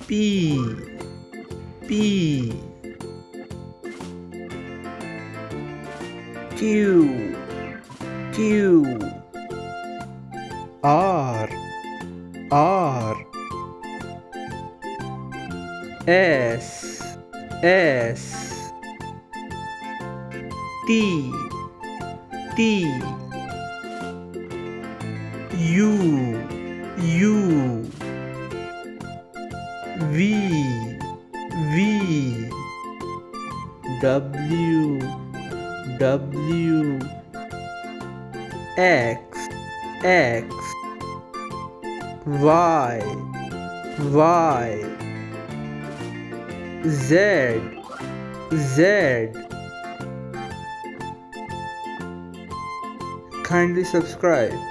P P Q Q R R S S T T U U V V W W X X Y Y Z Z. Kindly subscribe.